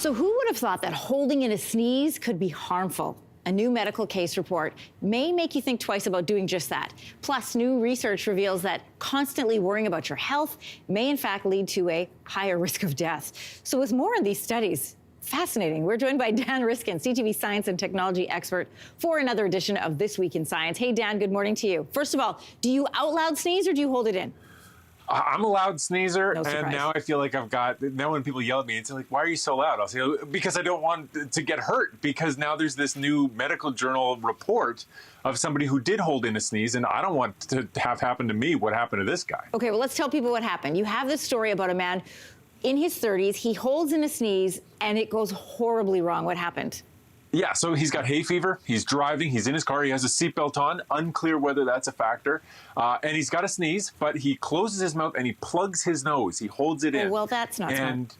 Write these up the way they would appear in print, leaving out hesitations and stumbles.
So who would have thought that holding in a sneeze could be harmful? A new medical case report may make you think twice about doing just that. Plus, new research reveals that constantly worrying about your health may in fact lead to a higher risk of death. So with more on these studies, fascinating. We're joined by Dan Riskin, CTV science and technology expert, for another edition of This Week in Science. Hey, Dan, good morning to you. First of all, do you out loud sneeze or do you hold it in? I'm a loud sneezer, No surprise. and now I feel like now when people yell at me, it's like, why are you so loud? I'll say, "Oh, because I don't want to get hurt," because now there's this new medical journal report of somebody who did hold in a sneeze, and I don't want to have happen to me what happened to this guy. Okay, well, let's tell people what happened. You have this story about a man in his 30s. He holds in a sneeze, and it goes horribly wrong. What happened? Yeah, so he's got hay fever, he's driving, he's in his car, he has a seatbelt on, unclear whether that's a factor, and he's got a sneeze, but he closes his mouth and he plugs his nose, he holds it in. Well, that's not smart.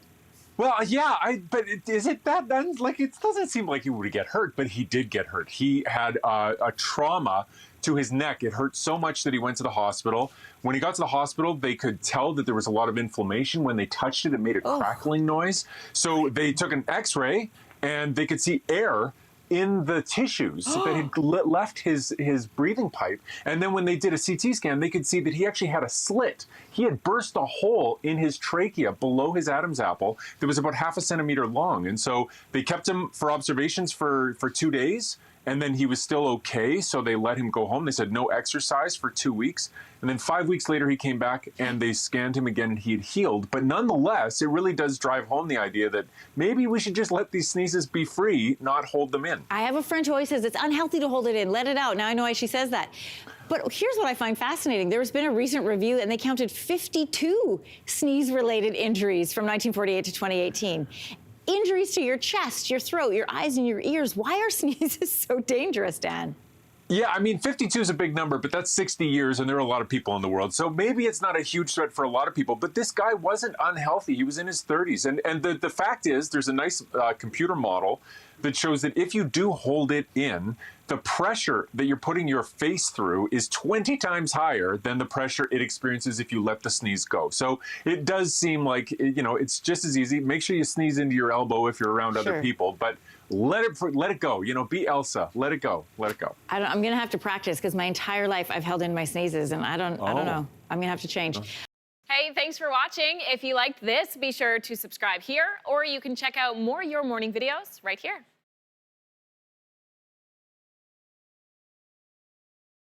Well, yeah, but is it that then? Like, it doesn't seem like he would get hurt, but he did get hurt. He had a trauma to his neck. It hurt so much that he went to the hospital. When he got to the hospital, they could tell that there was a lot of inflammation. When they touched it, it made a crackling noise. So they took an X-ray, and they could see air in the tissues that had left his breathing pipe. And then when they did a CT scan, they could see that he actually had a slit. He had burst a hole in his trachea below his Adam's apple that was about ½ centimeter long. And so they kept him for observations for 2 days. And then he was still okay, so they let him go home. They said no exercise for 2 weeks. And then 5 weeks later, he came back and they scanned him again and he had healed. But nonetheless, it really does drive home the idea that maybe we should just let these sneezes be free, not hold them in. I have a friend who always says it's unhealthy to hold it in, let it out. Now I know why she says that. But here's what I find fascinating. There's been a recent review and they counted 52 sneeze-related injuries from 1948 to 2018. Injuries to your chest, your throat, your eyes, and your ears. Why are sneezes so dangerous, Dan? Yeah, I mean, 52 is a big number, but that's 60 years, and there are a lot of people in the world. So maybe it's not a huge threat for a lot of people, but this guy wasn't unhealthy. He was in his 30s. And the fact is, there's a nice computer model that shows that if you do hold it in, the pressure that you're putting your face through is 20 times higher than the pressure it experiences if you let the sneeze go. So it does seem like, you know, it's just as easy. Make sure you sneeze into your elbow if you're around other people, but let it go. You know, be Elsa. Let it go. Let it go. I'm going to have to practice because my entire life I've held in my sneezes, and I don't know. I'm going to have to change. Hey, thanks for watching. If you liked this, be sure to subscribe here, or you can check out more Your Morning videos right here.